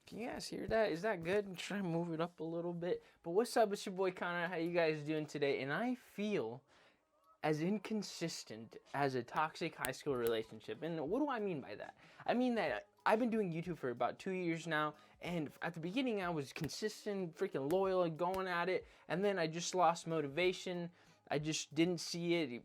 Can you guys hear that? Is that good? I'm trying to move it up a little bit. But what's up? It's your boy Connor. How you guys doing today? And I feel as inconsistent as a toxic high school relationship. And what do I mean by that? I mean that I've been doing YouTube for about 2 years now, and at the beginning I was consistent, freaking loyal, and going at it, and then I just lost motivation. I just didn't see it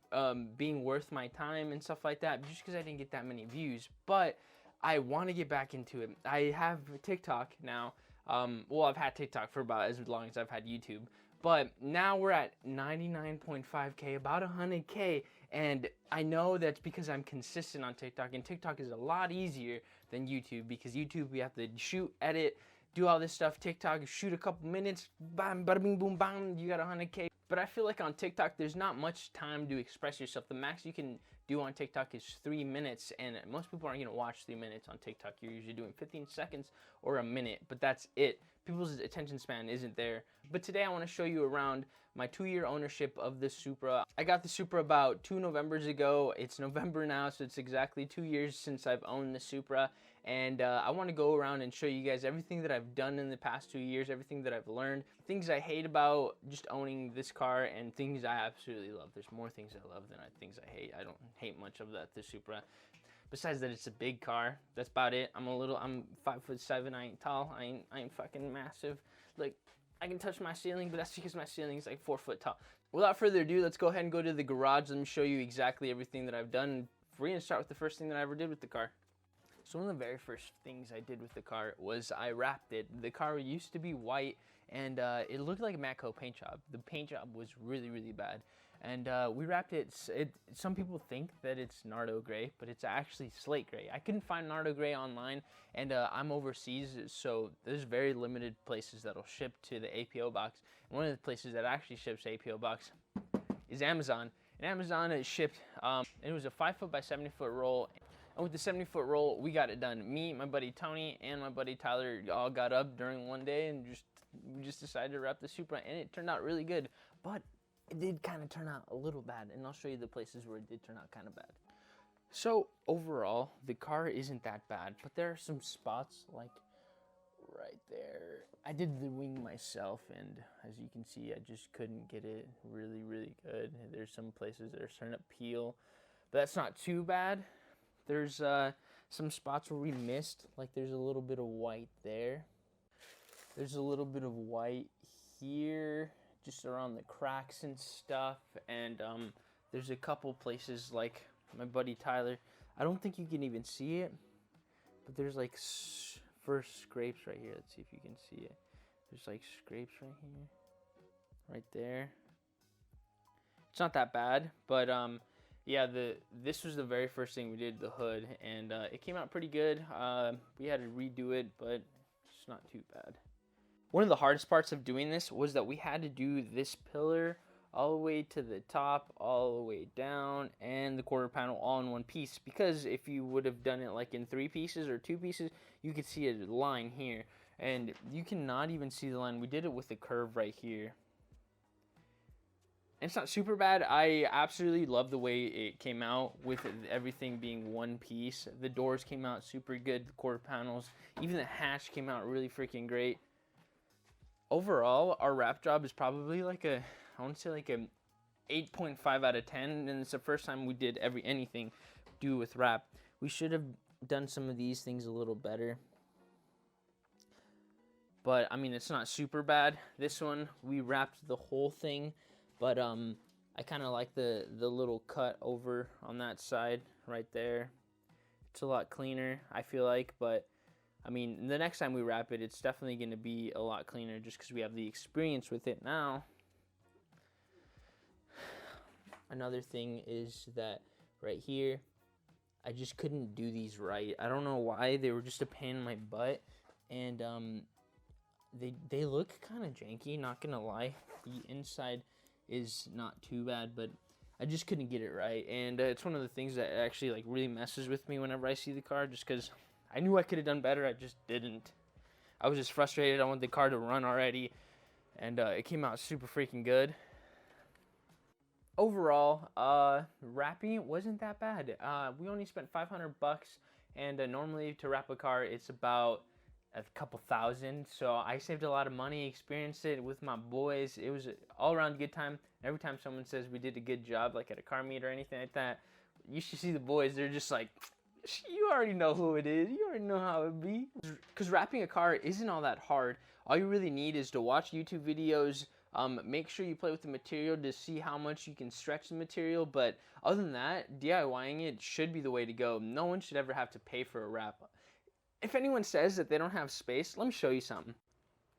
being worth my time and stuff like that, just because I didn't get that many views. But I want to get back into it. I have TikTok now. Well, I've had TikTok for about as long as I've had YouTube. But now we're at 99.5K, about 100K, and I know that's because I'm consistent on TikTok, and TikTok is a lot easier than YouTube, because YouTube, we have to shoot, edit, do all this stuff. TikTok, shoot a couple minutes, bam, bada bing, boom, bam, you got 100K. But I feel like on TikTok, there's not much time to express yourself. The max you can do on TikTok is 3 minutes, and most people aren't gonna watch 3 minutes on TikTok. You're usually doing 15 seconds or a minute, but that's it. People's attention span isn't there. But today I want to show you around my 2-year ownership of the Supra. I got the Supra about 2 Novembers ago. It's November now, so it's exactly 2 years since I've owned the Supra. And I want to go around and show you guys everything that I've done in the past 2 years, everything that I've learned, things I hate about just owning this car, and things I absolutely love. There's more things I love than things I hate. I don't hate much of that, the Supra. Besides that, it's a big car. That's about it. I'm 5'7". I ain't tall. I ain't fucking massive. Like, I can touch my ceiling, but that's because my ceiling is like 4 foot tall. Without further ado, let's go ahead and go to the garage. Let me show you exactly everything that I've done. We're gonna start with the first thing that I ever did with the car. So one of the very first things I did with the car was I wrapped it. The car used to be white, and it looked like a Matco paint job. The paint job was really, really bad. And we wrapped it. Some people think that it's Nardo gray, but it's actually slate gray. I couldn't find Nardo gray online, and I'm overseas, so there's very limited places that'll ship to the APO box. And one of the places that actually ships APO box is Amazon. And Amazon it shipped, and it was a 5 foot by 70 foot roll. And with the 70 foot roll, we got it done. Me, my buddy Tony, and my buddy Tyler all got up during one day and we just decided to wrap the Supra, and it turned out really good. But it did kind of turn out a little bad, and I'll show you the places where it did turn out kind of bad. So overall, the car isn't that bad, but there are some spots like right there. I did the wing myself, and as you can see, I just couldn't get it really, really good. There's some places that are starting to peel, but that's not too bad. There's some spots where we missed, like there's a little bit of white there. There's a little bit of white here, just around the cracks and stuff, and there's a couple places like my buddy Tyler. I don't think you can even see it, but there's like first scrapes right here. Let's see if you can see it. There's like scrapes right here, right there. It's not that bad, but yeah, this was the very first thing we did, the hood, and it came out pretty good. We had to redo it, but it's not too bad. One of the hardest parts of doing this was that we had to do this pillar all the way to the top, all the way down, and the quarter panel all in one piece. Because if you would have done it like in 3 pieces or 2 pieces, you could see a line here. And you cannot even see the line. We did it with a curve right here. And it's not super bad. I absolutely love the way it came out with everything being one piece. The doors came out super good, the quarter panels. Even the hatch came out really freaking great. Overall, our wrap job is probably like I want to say like a 8.5 out of 10, and it's the first time we did anything do with wrap. We should have done some of these things a little better, but I mean, it's not super bad. This one, we wrapped the whole thing, but I kind of like the little cut over on that side right there. It's a lot cleaner, I feel like, but I mean, the next time we wrap it, it's definitely going to be a lot cleaner just because we have the experience with it now. Another thing is that right here, I just couldn't do these right. I don't know why. They were just a pain in my butt, and they look kind of janky, not going to lie. The inside is not too bad, but I just couldn't get it right, and it's one of the things that actually like really messes with me whenever I see the car, just because I knew I could have done better, I just didn't. I was just frustrated. I wanted the car to run already, and it came out super freaking good. Overall, wrapping it wasn't that bad. We only spent $500, and normally to wrap a car, it's about a couple thousand. So I saved a lot of money, experienced it with my boys. It was an all-around good time. Every time someone says we did a good job, like at a car meet or anything like that, you should see the boys. They're just like, you already know who it is. You already know how it be. Because wrapping a car isn't all that hard. All you really need is to watch YouTube videos. Make sure you play with the material to see how much you can stretch the material. But other than that, DIYing it should be the way to go. No one should ever have to pay for a wrap. If anyone says that they don't have space, let me show you something.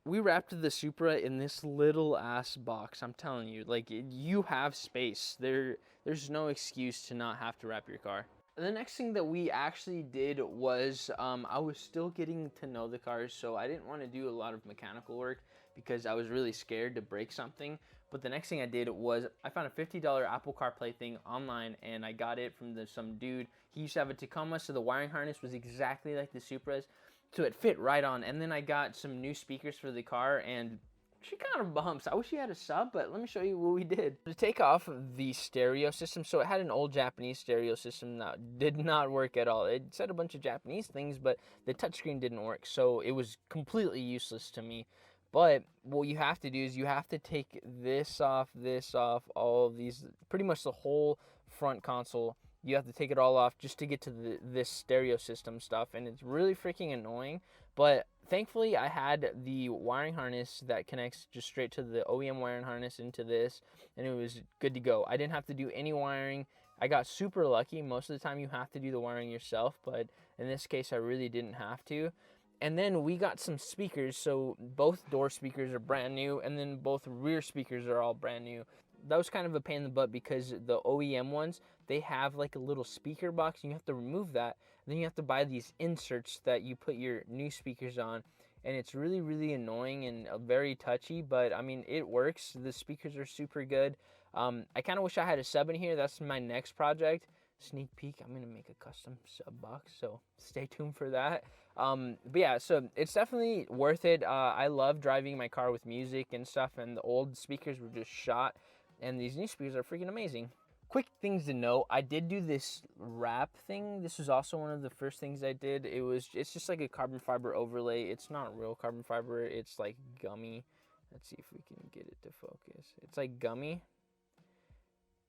We wrapped the Supra in this little ass box. I'm telling you, like, you have space. There's no excuse to not have to wrap your car. The next thing that we actually did was I was still getting to know the cars, so I didn't want to do a lot of mechanical work because I was really scared to break something. But the next thing I did was I found a $50 Apple CarPlay thing online, and I got it from some dude. He used to have a Tacoma, so the wiring harness was exactly like the Supra's, so it fit right on. And then I got some new speakers for the car, and she kind of bumps. I wish she had a sub, but let me show you what we did. To take off the stereo system, so it had an old Japanese stereo system that did not work at all. It said a bunch of Japanese things, but the touchscreen didn't work, so it was completely useless to me. But what you have to do is you have to take this off, all of these, pretty much the whole front console. You have to take it all off just to get to this stereo system stuff, and it's really freaking annoying. But thankfully, I had the wiring harness that connects just straight to the OEM wiring harness into this, and it was good to go. I didn't have to do any wiring. I got super lucky. Most of the time, you have to do the wiring yourself, but in this case, I really didn't have to. And then we got some speakers, so both door speakers are brand new, and then both rear speakers are all brand new. That was kind of a pain in the butt because the OEM ones, they have like a little speaker box, and you have to remove that. Then you have to buy these inserts that you put your new speakers on, and it's really, really annoying and very touchy, but I mean, it works. The speakers are super good. I kind of wish I had a sub in here. That's my next project. Sneak peek, I'm gonna make a custom sub box, so stay tuned for that. But yeah, so it's definitely worth it. I love driving my car with music and stuff, and the old speakers were just shot, and these new speakers are freaking amazing. Quick things to know, I did do this wrap thing. This was also one of the first things I did. It's just like a carbon fiber overlay. It's not real carbon fiber, it's like gummy. Let's see if we can get it to focus. It's like gummy,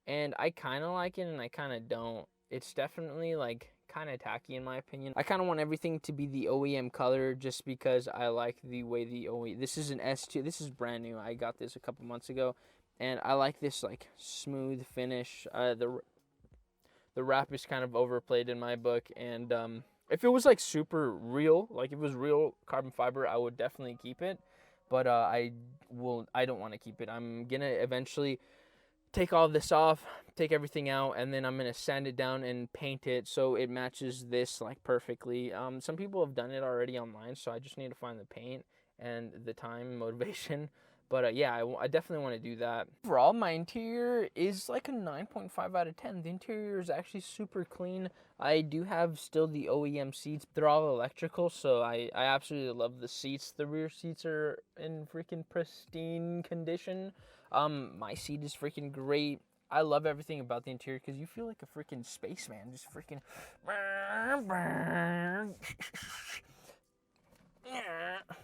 and I kind of like it and I kind of don't. It's definitely like kind of tacky in my opinion. I kind of want everything to be the OEM color just because I like the way the OEM. This is an S2. This is brand new. I got this a couple months ago, and I like this like smooth finish. The wrap is kind of overplayed in my book, and if it was like super real, like if it was real carbon fiber, I would definitely keep it. But I don't want to keep it. I'm gonna eventually take all this off, take everything out, and then I'm gonna sand it down and paint it so it matches this like perfectly. Some people have done it already online, so I just need to find the paint and the time, motivation. But yeah, I definitely want to do that. Overall, my interior is like a 9.5 out of 10. The interior is actually super clean. I do have still the OEM seats. They're all electrical, so I absolutely love the seats. The rear seats are in freaking pristine condition. My seat is freaking great. I love everything about the interior because you feel like a freaking spaceman, just freaking.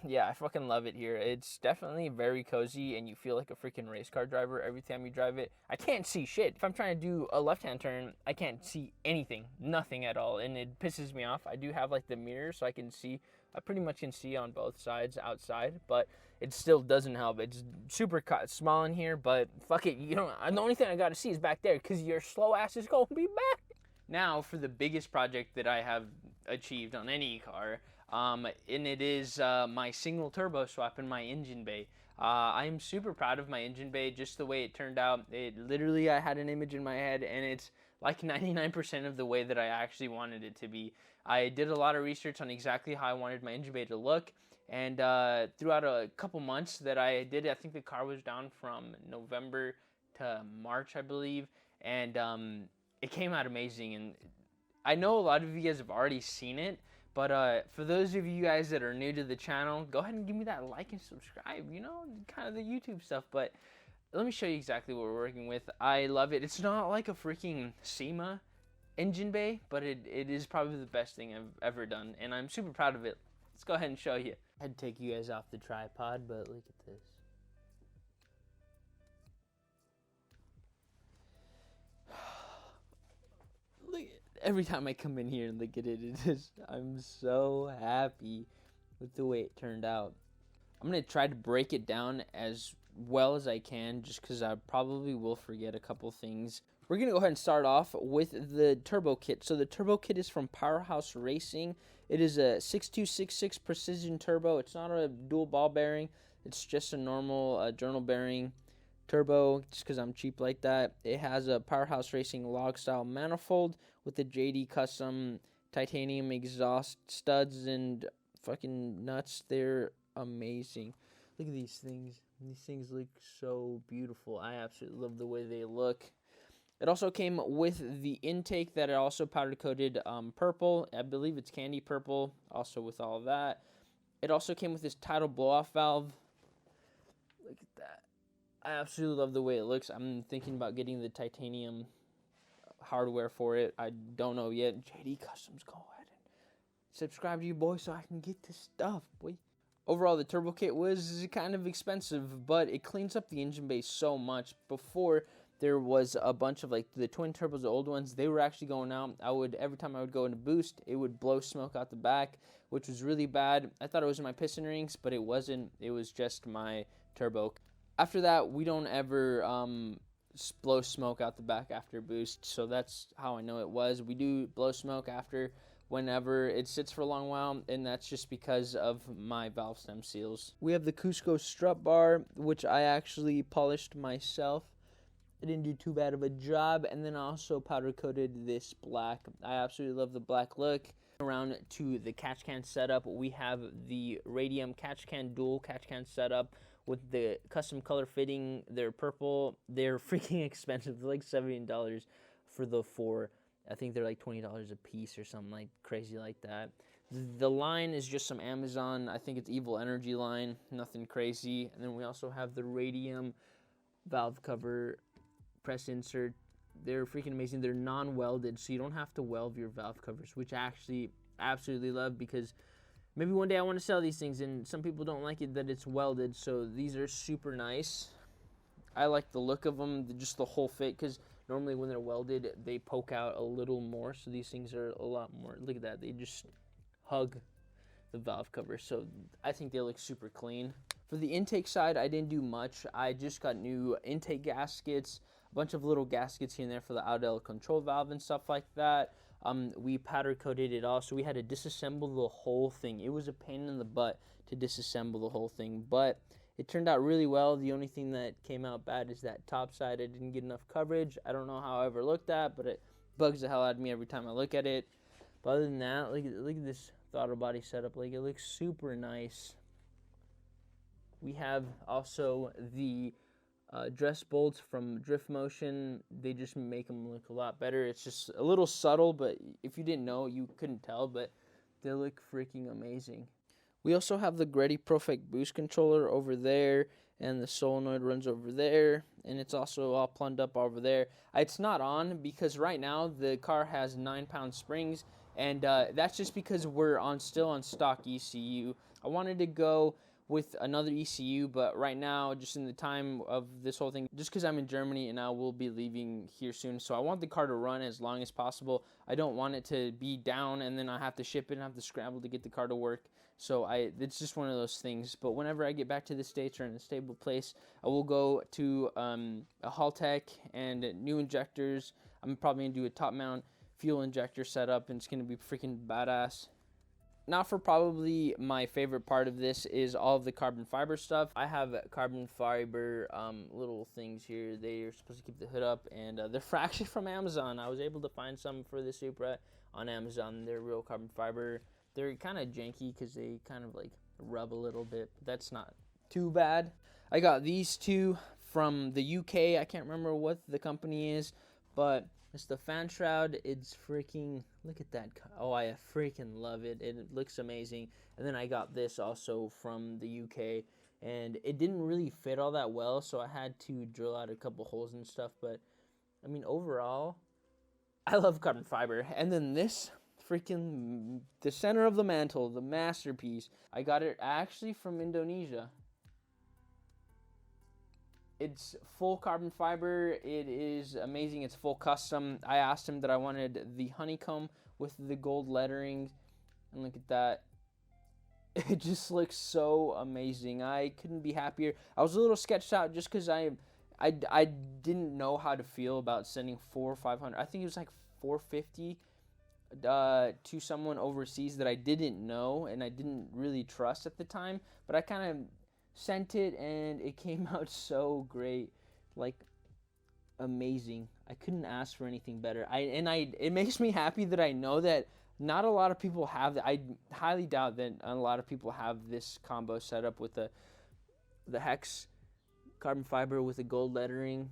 Yeah, I fucking love it here. It's definitely very cozy, and you feel like a freaking race car driver every time you drive it. I can't see shit. If I'm trying to do a left-hand turn, I can't see anything, nothing at all, and it pisses me off. I do have like the mirror, so I can see. I pretty much can see on both sides outside, but it still doesn't help. It's super small in here, but fuck it. You know, the only thing I gotta see is back there, because your slow ass is gonna be back. Now for the biggest project that I have achieved on any car. And it is my single turbo swap in my engine bay. I am super proud of my engine bay, just the way it turned out. Literally, I had an image in my head, and it's like 99% of the way that I actually wanted it to be. I did a lot of research on exactly how I wanted my engine bay to look, and throughout a couple months that I did, I think the car was down from November to March, I believe, and it came out amazing. And I know a lot of you guys have already seen it, but for those of you guys that are new to the channel, go ahead and give me that like and subscribe, you know, kind of the YouTube stuff. But let me show you exactly what we're working with. I love it. It's not like a freaking SEMA engine bay, but it is probably the best thing I've ever done, and I'm super proud of it. Let's go ahead and show you. I had to take you guys off the tripod, but look at this. Look, every time I come in here and look at it, I'm so happy with the way it turned out. I'm going to try to break it down as well as I can, just because I probably will forget a couple things. We're going to go ahead and start off with the turbo kit. So the turbo kit is from Powerhouse Racing. It is a 6266 precision turbo. It's not a dual ball bearing. It's just a normal journal bearing turbo, just because I'm cheap like that. It has a Powerhouse Racing log style manifold with the JD custom titanium exhaust studs and fucking nuts. They're amazing. Look at these things. These things look so beautiful. I absolutely love the way they look. It also came with the intake that are also powder coated purple. I believe it's candy purple, also with all of that. It also came with this tidal blow-off valve. Look at that. I absolutely love the way it looks. I'm thinking about getting the titanium hardware for it. I don't know yet. JD Customs, go ahead and subscribe to you, boy, so I can get this stuff, boy. Overall, the turbo kit was kind of expensive, but it cleans up the engine bay so much. Before, there was a bunch of, like, the twin turbos, the old ones, they were actually going out. Every time I would go into boost, it would blow smoke out the back, which was really bad. I thought it was my piston rings, but it wasn't. It was just my turbo. After that, we don't ever blow smoke out the back after boost, so that's how I know it was. We do blow smoke after whenever it sits for a long while, and that's just because of my valve stem seals. We have the Cusco strut bar, which I actually polished myself. I didn't do too bad of a job, and then I also powder coated this black. I absolutely love the black look. Around to the catch can setup, we have the Radium catch can dual catch can setup with the custom color fitting. They're purple. They're freaking expensive. They're like $17 for the four. I think they're like $20 a piece or something like crazy like that. The line is just some Amazon. I think it's Evil Energy line. Nothing crazy. And then we also have the Radium valve cover press insert. They're freaking amazing. They're non-welded, so you don't have to weld your valve covers, which I actually absolutely love, because maybe one day I want to sell these things, and some people don't like it that it's welded, so these are super nice. I like the look of them, just the whole fit, because normally when they're welded, they poke out a little more, so these things are a lot more. Look at that. They just hug the valve cover, so I think they look super clean. For the intake side, I didn't do much. I just got new intake gaskets, a bunch of little gaskets here and there for the Audel control valve and stuff like that. We powder coated it all, so we had to disassemble the whole thing. It was a pain in the butt to disassemble the whole thing, but it turned out really well. The only thing that came out bad is that top side. I didn't get enough coverage. I don't know how I ever looked at, but it bugs the hell out of me every time I look at it. But other than that, look at this throttle body setup. Like, it looks super nice. We have also the dress bolts from Drift Motion. They just make them look a lot better. It's just a little subtle, but if you didn't know, you couldn't tell, but they look freaking amazing. We also have the Greddy Profect boost controller over there, and the solenoid runs over there, and it's also all plumbed up over there. It's not on because right now the car has 9-pound springs, and that's just because we're still on stock ECU. I wanted to go with another ECU, but right now, just in the time of this whole thing, just because I'm in Germany and I will be leaving here soon, so I want the car to run as long as possible. I don't want it to be down and then I have to ship it and have to scramble to get the car to work. So it's just one of those things. But whenever I get back to the States or in a stable place, I will go to a Haltech and new injectors. I'm probably going to do a top mount fuel injector setup, and it's going to be freaking badass. Now for probably my favorite part of this is all of the carbon fiber stuff. I have carbon fiber little things here. They are supposed to keep the hood up, and they're actually from Amazon. I was able to find some for the Supra on Amazon. They're real carbon fiber. They're kind of janky because they kind of like rub a little bit, but that's not too bad. I got these two from the UK. I can't remember what the company is, but it's the fan shroud. It's freaking, look at that. Oh, I freaking love it. It looks amazing. And then I got this also from the UK, and it didn't really fit all that well, so I had to drill out a couple holes and stuff. But I mean, overall, I love carbon fiber. And then this freaking the center of the mantle, the masterpiece. I got it actually from Indonesia. It's full carbon fiber. It is amazing. It's full custom. I asked him that I wanted the honeycomb with the gold lettering, and look at that. It just looks so amazing. I couldn't be happier. I was a little sketched out just because I didn't know how to feel about sending $400 or $500. I think it was like $450 to someone overseas that I didn't know and I didn't really trust at the time. But I kind of sent it and it came out so great, like amazing. I couldn't ask for anything better. It makes me happy that I know that not a lot of people have that. I highly doubt that a lot of people have this combo set up with the hex carbon fiber with the gold lettering.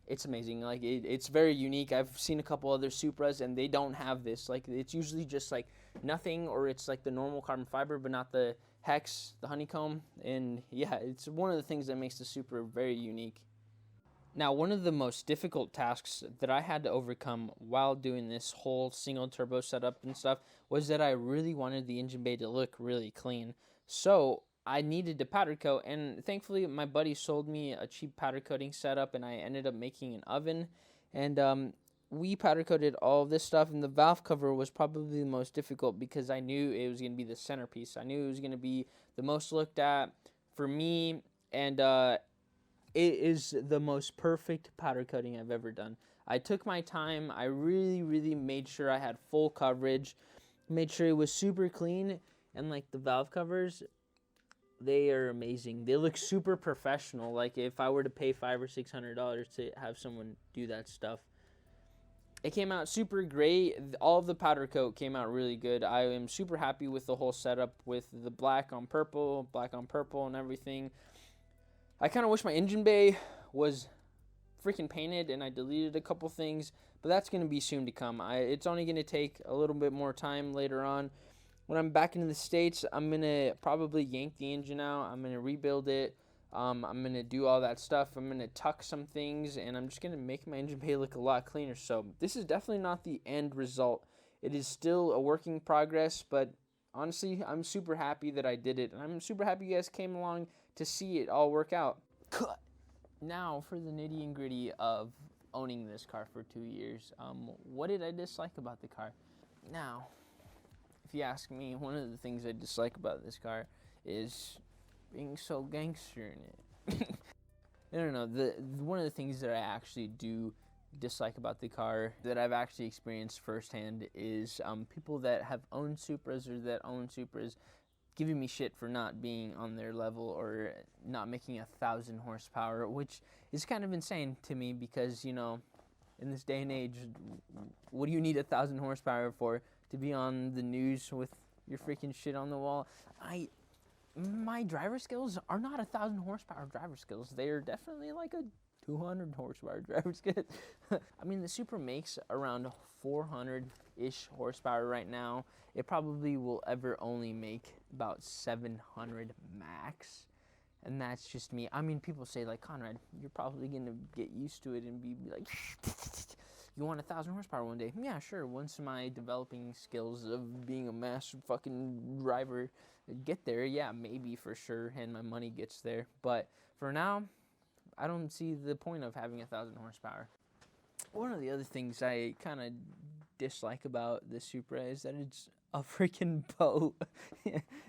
It's amazing. Like it's very unique. I've seen a couple other Supras and they don't have this. Like it's usually just like nothing, or it's like the normal carbon fiber but not the hex, the honeycomb. And yeah, it's one of the things that makes the Supra very unique. Now, one of the most difficult tasks that I had to overcome while doing this whole single turbo setup and stuff was that I really wanted the engine bay to look really clean. So I needed to powder coat, and thankfully my buddy sold me a cheap powder coating setup, and I ended up making an oven. And we powder coated all of this stuff, and the valve cover was probably the most difficult because I knew it was going to be the centerpiece. I knew it was going to be the most looked at for me, and it is the most perfect powder coating I've ever done. I took my time. I really, really made sure I had full coverage, made sure it was super clean, and like the valve covers, they are amazing. They look super professional. Like if I were to pay $500 or $600 to have someone do that stuff. It came out super great. All of the powder coat came out really good. I am super happy with the whole setup with the black on purple and everything. I kind of wish my engine bay was freaking painted, and I deleted a couple things, but that's going to be soon to come. It's only going to take a little bit more time later on. When I'm back in the States, I'm going to probably yank the engine out. I'm going to rebuild it. I'm going to do all that stuff. I'm going to tuck some things, and I'm just going to make my engine bay look a lot cleaner. So this is definitely not the end result. It is still a work in progress, but honestly, I'm super happy that I did it, and I'm super happy you guys came along to see it all work out. Now for the nitty and gritty of owning this car for 2 years. What did I dislike about the car? Now, if you ask me, one of the things I dislike about this car is being so gangster in it. I don't know. One of the things that I actually do dislike about the car that I've actually experienced firsthand is people that have owned Supras or that own Supras giving me shit for not being on their level or not making 1,000 horsepower, which is kind of insane to me because, you know, in this day and age, what do you need 1,000 horsepower for? To be on the news with your freaking shit on the wall? My driver skills are not 1,000 horsepower driver skills. They are definitely like a 200 horsepower driver skill. I mean, the Supra makes around 400-ish horsepower right now. It probably will ever only make about 700 max. And that's just me. I mean, people say, like, Conrad, you're probably going to get used to it and be like, you want 1,000 horsepower one day? Yeah, sure. Once my developing skills of being a master fucking driver get there, yeah, maybe for sure, and my money gets there. But for now, I don't see the point of having 1,000 horsepower. One of the other things I kind of dislike about the Supra is that it's a freaking boat.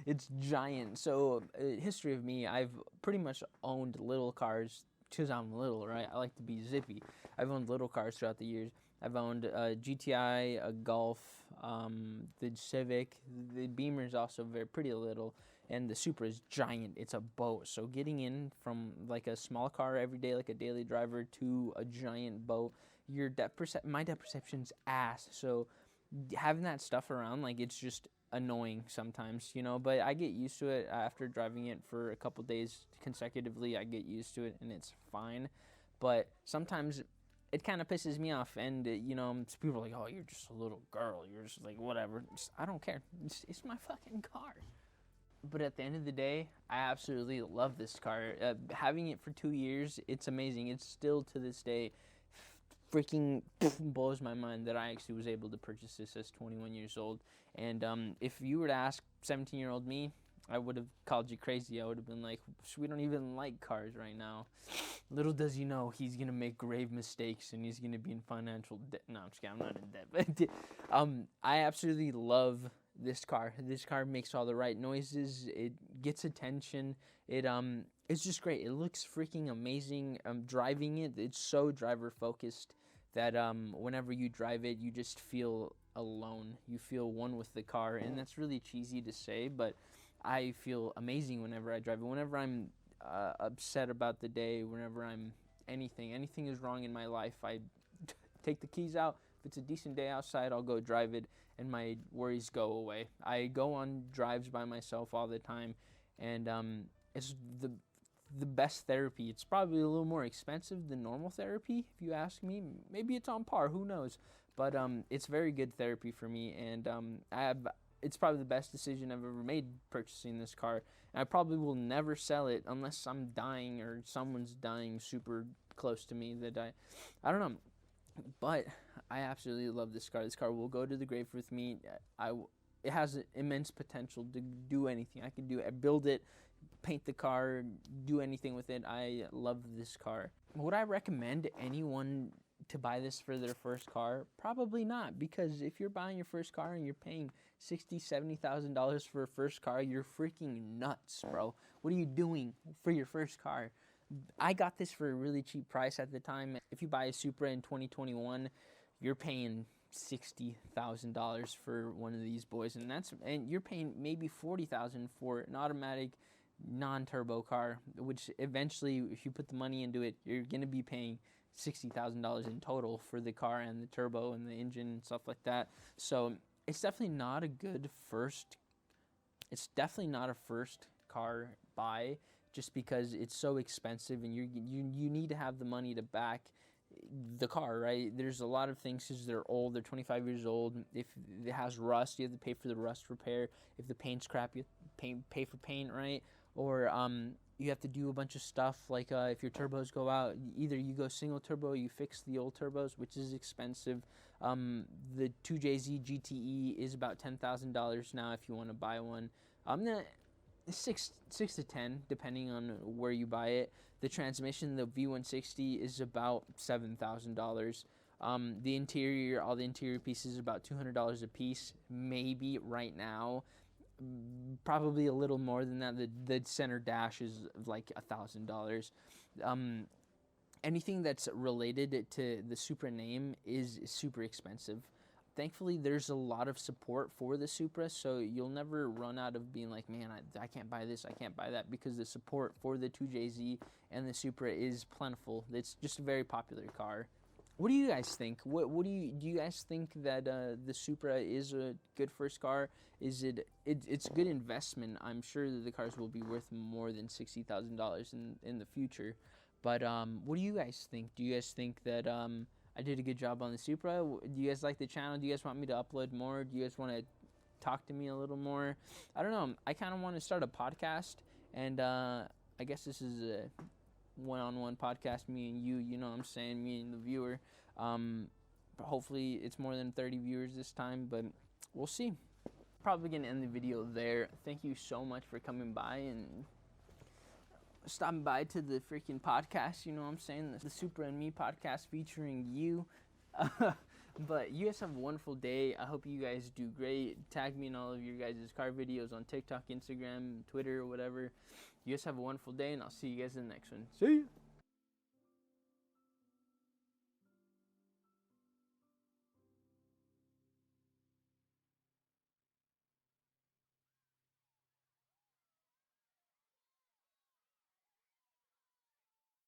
It's giant. So, history of me, I've pretty much owned little cars because I'm little, right? I like to be zippy. I've owned little cars throughout the years. I've owned a GTI, a Golf, the Civic. The Beamer is also pretty little, and the Supra is giant. It's a boat. So getting in from like a small car every day, like a daily driver, to a giant boat, my depth perception's ass. So having that stuff around, like, it's just annoying sometimes, you know, but I get used to it after driving it for a couple days consecutively. I get used to it and it's fine, but sometimes it kind of pisses me off, and you know, people are like, oh, you're just a little girl, you're just like, whatever. I don't care. It's my fucking car. But at the end of the day, I absolutely love this car. Having it for 2 years, it's amazing. It's still to this day freaking blows my mind that I actually was able to purchase this as 21 years old. And if you were to ask 17-year-old me, I would have called you crazy. I would have been like, we don't even like cars right now. Little does he know, he's going to make grave mistakes and he's going to be in financial debt. No, I'm just kidding, I'm not in debt. But I absolutely love this car. This car makes all the right noises. It gets attention. It's just great. It looks freaking amazing. Driving it, it's so driver focused that whenever you drive it, you just feel alone. You feel one with the car, and that's really cheesy to say, but I feel amazing whenever I drive it. Whenever I'm upset about the day, whenever anything is wrong in my life, I take the keys out. If it's a decent day outside, I'll go drive it, and my worries go away. I go on drives by myself all the time, and it's the best therapy. It's probably a little more expensive than normal therapy, if you ask me. Maybe it's on par, who knows? But it's very good therapy for me, and it's probably the best decision I've ever made purchasing this car. And I probably will never sell it unless I'm dying or someone's dying super close to me that I don't know. But I absolutely love this car. This car will go to the grave with me. It has immense potential to do anything. I can build it, paint the car, do anything with it. I love this car. Would I recommend anyone to buy this for their first car? Probably not, because if you're buying your first car and you're paying $60,000-$70,000 for a first car, you're freaking nuts, bro. What are you doing for your first car? I got this for a really cheap price at the time. If you buy a Supra in 2021, you're paying $60,000 for one of these boys, and you're paying maybe $40,000 for an automatic non-turbo car, which eventually, if you put the money into it, you're gonna be paying $60,000 in total for the car and the turbo and the engine and stuff like that. So it's definitely not a good first. It's definitely not a first car buy, just because it's so expensive and you need to have the money to back the car, right? There's a lot of things because they're old. They're 25 years old. If it has rust, you have to pay for the rust repair. If the paint's crap, you have to pay for paint, right? Or you have to do a bunch of stuff like if your turbos go out, either you go single turbo, you fix the old turbos, which is expensive. The 2JZ GTE is about $10,000 now if you want to buy one. Six to 10, depending on where you buy it. The transmission, the V160, is about $7,000. The interior, all the interior pieces, about $200 a piece, maybe right now. Probably a little more than that. The center dash is like $1,000. Anything that's related to the Supra name is super expensive. Thankfully, there's a lot of support for the Supra, so you'll never run out of being like, man, I can't buy this, I can't buy that, because the support for the 2JZ and the Supra is plentiful. It's just a very popular car. What do you guys think? What do you guys think that the Supra is a good first car? It's a good investment. I'm sure that the cars will be worth more than $60,000 in the future. But what do you guys think? Do you guys think that I did a good job on the Supra? Do you guys like the channel? Do you guys want me to upload more? Do you guys want to talk to me a little more? I don't know. I kind of want to start a podcast, and I guess this is a one-on-one podcast, me and you know what I'm saying, me and the viewer. But hopefully it's more than 30 viewers this time, but we'll see. Probably going to end the video there. Thank you so much for coming by and stopping by to the freaking podcast, you know what I'm saying, the Supra and Me podcast featuring you. But you guys have a wonderful day. I hope you guys do great. Tag me in all of your guys' car videos on TikTok, Instagram, Twitter, or whatever. You guys have a wonderful day, and I'll see you guys in the next one. See ya!